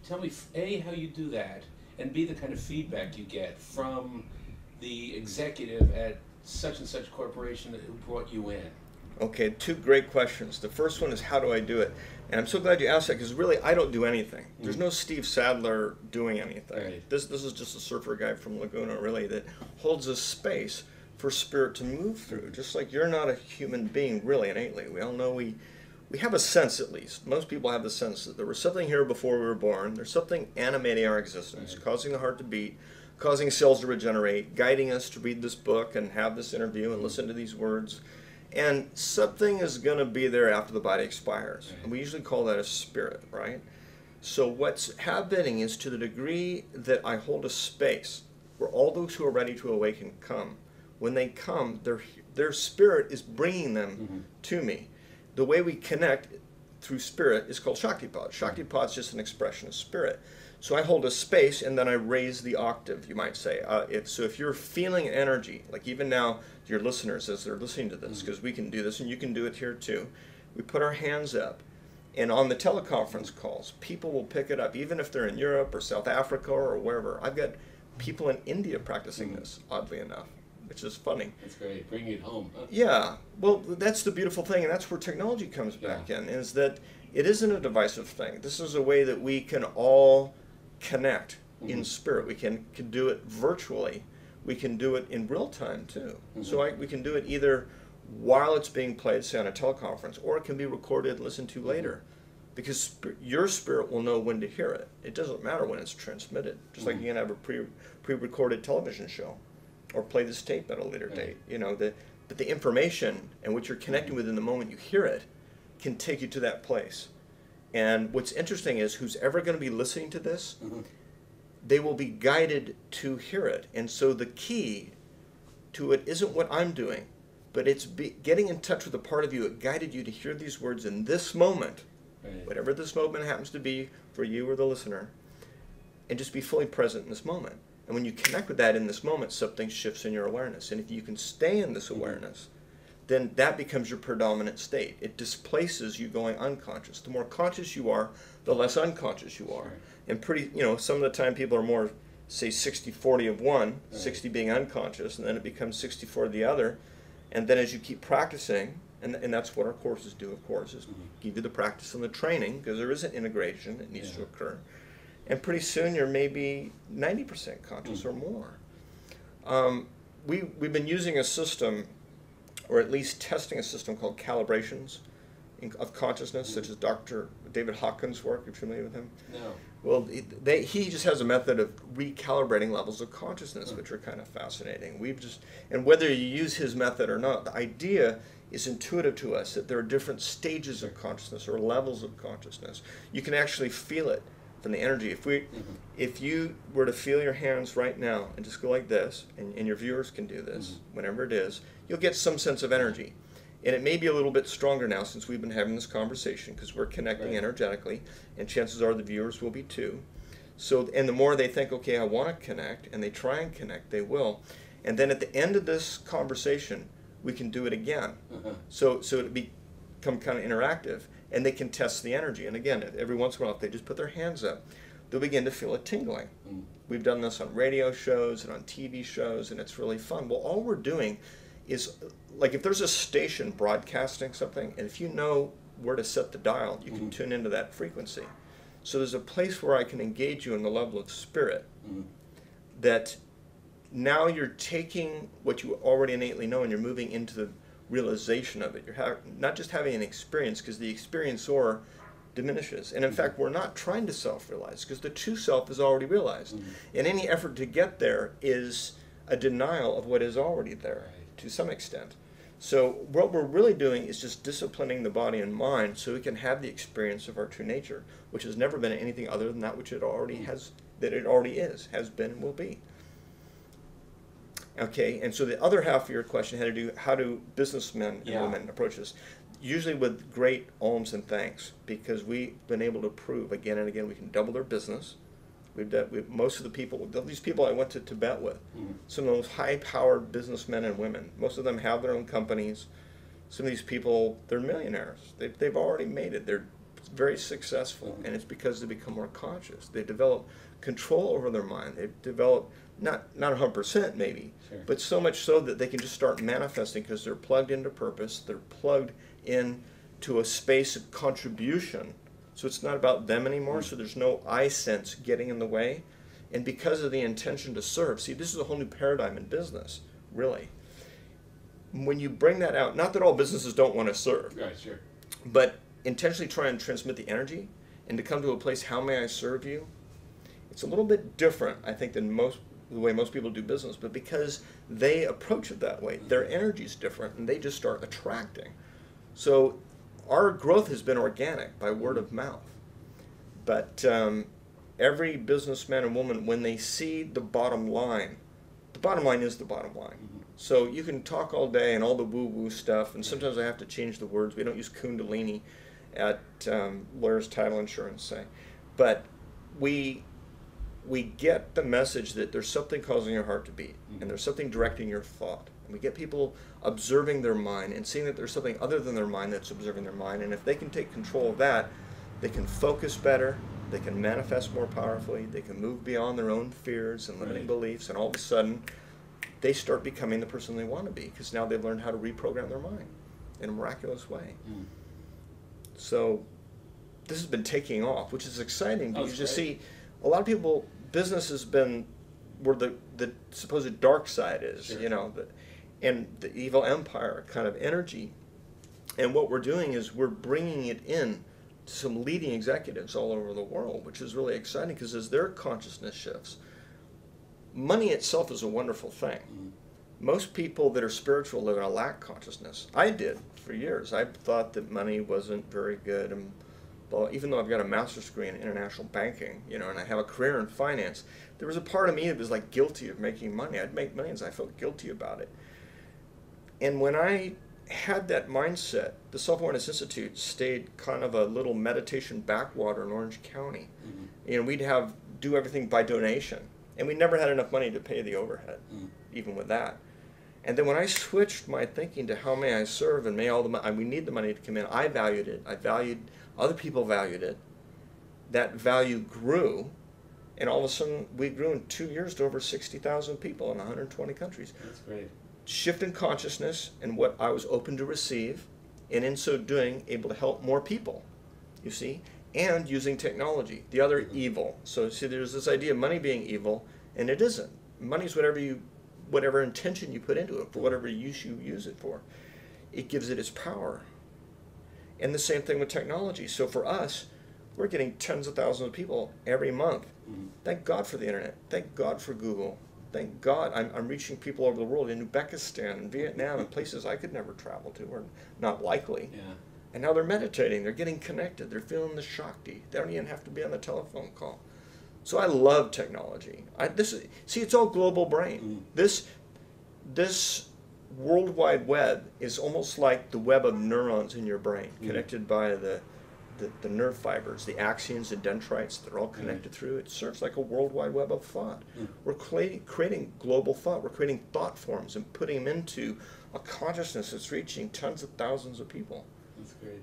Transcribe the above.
Tell me, A, how you do that, and B, the kind of feedback you get from the executive at such and such corporation who brought you in. Okay, two great questions. The first one is how do I do it? And I'm so glad you asked that because really I don't do anything. There's no Steve Sadler doing anything. Right. This is just a surfer guy from Laguna really that holds a space for spirit to move through. Just like you're not a human being really innately. We all know we have a sense at least. Most people have the sense that there was something here before we were born. There's something animating our existence, Right. causing the heart to beat, causing cells to regenerate, guiding us to read this book and have this interview and listen to these words. And something is going to be there after the body expires. Right. And we usually call that a spirit, right? So what's happening is to the degree that I hold a space where all those who are ready to awaken come, when they come, their spirit is bringing them to me. The way we connect through spirit is called Shaktipad. Shaktipad is just an expression of spirit. So I hold a space and then I raise the octave, you might say. If you're feeling energy, like even now, your listeners as they're listening to this, because we can do this and you can do it here too, we put our hands up. And on the teleconference calls, people will pick it up, even if they're in Europe or South Africa or wherever. I've got people in India practicing this, oddly enough, which is funny. That's great. Bringing it home. Huh? Yeah, well, that's the beautiful thing, and that's where technology comes back in, is that it isn't a divisive thing. This is a way that we can all connect in spirit. We can do it virtually. We can do it in real time, too. So we can do it either while it's being played, say on a teleconference, or it can be recorded and listened to later. Because your spirit will know when to hear it. It doesn't matter when it's transmitted. Just like you can have a pre-recorded television show or play this tape at a later date. You know, but the information and what you're connecting with in the moment you hear it can take you to that place. And what's interesting is who's ever going to be listening to this, they will be guided to hear it. And so the key to it isn't what I'm doing, but it's getting in touch with the part of you that guided you to hear these words in this moment, whatever this moment happens to be for you or the listener, and just be fully present in this moment. And when you connect with that in this moment, something shifts in your awareness. And if you can stay in this awareness, then that becomes your predominant state. It displaces you going unconscious. The more conscious you are, the less unconscious you are. And some of the time people are more, say, 60-40 of one, 60 being unconscious, and then it becomes 60-40 of the other. And then as you keep practicing, and that's what our courses do, of course, is give you the practice and the training, because there is an integration that needs to occur. And pretty soon you're maybe 90% conscious or more. We've been using a system, or at least testing a system called calibrations of consciousness, such as Dr. David Hawkins' work. Are you familiar with him? No. Well, he just has a method of recalibrating levels of consciousness, which are kind of fascinating. And whether you use his method or not, the idea is intuitive to us that there are different stages of consciousness or levels of consciousness. You can actually feel it from the energy. If you were to feel your hands right now and just go like this, and your viewers can do this, whenever it is, you'll get some sense of energy. And it may be a little bit stronger now since we've been having this conversation because we're connecting energetically, and chances are the viewers will be too. So, and the more they think, okay, I want to connect, and they try and connect, they will. And then at the end of this conversation, we can do it again. So it become kind of interactive, and they can test the energy. And again, every once in a while, if they just put their hands up, they'll begin to feel a tingling. We've done this on radio shows and on TV shows, and it's really fun. Well, all we're doing is, like if there's a station broadcasting something, and if you know where to set the dial, you can tune into that frequency. So there's a place where I can engage you in the level of spirit that now you're taking what you already innately know and you're moving into the realization of it. You're not just having an experience, because the experiencer diminishes. And in fact, we're not trying to self-realize, because the true self is already realized. And any effort to get there is a denial of what is already there to some extent. So what we're really doing is just disciplining the body and mind so we can have the experience of our true nature, which has never been anything other than that which it already has, that it already is, has been, and will be. Okay, and so the other half of your question had to do, how do businessmen and women approach this? Usually with great alms and thanks, because we've been able to prove again and again we can double their business. Most of the people, these people I went to Tibet with, some of those high-powered businessmen and women, most of them have their own companies. Some of these people, they're millionaires. They've already made it. They're very successful, and it's because they become more conscious. They develop control over their mind. They develop, not 100% maybe, Sure. but so much so that they can just start manifesting because they're plugged into purpose. They're plugged into a space of contribution. So it's not about them anymore, so there's no I sense getting in the way. And because of the intention to serve, see, this is a whole new paradigm in business, really. When you bring that out, not that all businesses don't want to serve, Right, sure. but intentionally try and transmit the energy and to come to a place, how may I serve you? It's a little bit different, I think, than the way most people do business, but because they approach it that way, their energy is different, and they just start attracting. So our growth has been organic by word of mouth. But every businessman and woman, when they see the bottom line is the bottom line. So you can talk all day and all the woo-woo stuff, and sometimes I have to change the words. We don't use kundalini at Lawyers Title Insurance, say. But we get the message that there's something causing your heart to beat, and there's something directing your thought. And we get people observing their mind and seeing that there's something other than their mind that's observing their mind. And if they can take control of that, they can focus better, they can manifest more powerfully, they can move beyond their own fears and limiting beliefs, and all of a sudden, they start becoming the person they want to be because now they've learned how to reprogram their mind in a miraculous way. So this has been taking off, which is exciting because you see a lot of people, business has been where the supposed dark side is, Sure. you know, and the evil empire kind of energy. And what we're doing is we're bringing it in to some leading executives all over the world, which is really exciting because as their consciousness shifts, money itself is a wonderful thing. Most people that are spiritual live in a lack consciousness. I did for years. I thought that money wasn't very good, and well, even though I've got a master's degree in international banking, you know, and I have a career in finance, there was a part of me that was like guilty of making money. I'd make millions. I felt guilty about it. And when I had that mindset, the Self-Awareness Institute stayed kind of a little meditation backwater in Orange County. You know, we'd do everything by donation. And we never had enough money to pay the overhead, even with that. And then when I switched my thinking to how may I serve and may all the money, we need the money to come in, I valued it. I valued, other people valued it. That value grew. And all of a sudden, we grew in 2 years to over 60,000 people in 120 countries. That's great. Shift in consciousness and what I was open to receive, and in so doing, able to help more people, you see? And using technology, the other evil. So see, there's this idea of money being evil, and it isn't. Money's whatever intention you put into it, for whatever use you use it for. It gives it its power. And the same thing with technology. So for us, we're getting tens of thousands of people every month. Thank God for the internet. Thank God for Google. Thank God I'm reaching people over the world in Uzbekistan and Vietnam and places I could never travel to, or not likely. Yeah. And now they're meditating, they're getting connected, they're feeling the Shakti. They don't even have to be on the telephone call. So I love technology. See, it's all global brain. This World Wide Web is almost like the web of neurons in your brain, connected by the nerve fibers, the axons and dendrites that are all connected through. It serves like a World Wide Web of thought. We're creating global thought. We're creating thought forms and putting them into a consciousness that's reaching tens of thousands of people. That's great.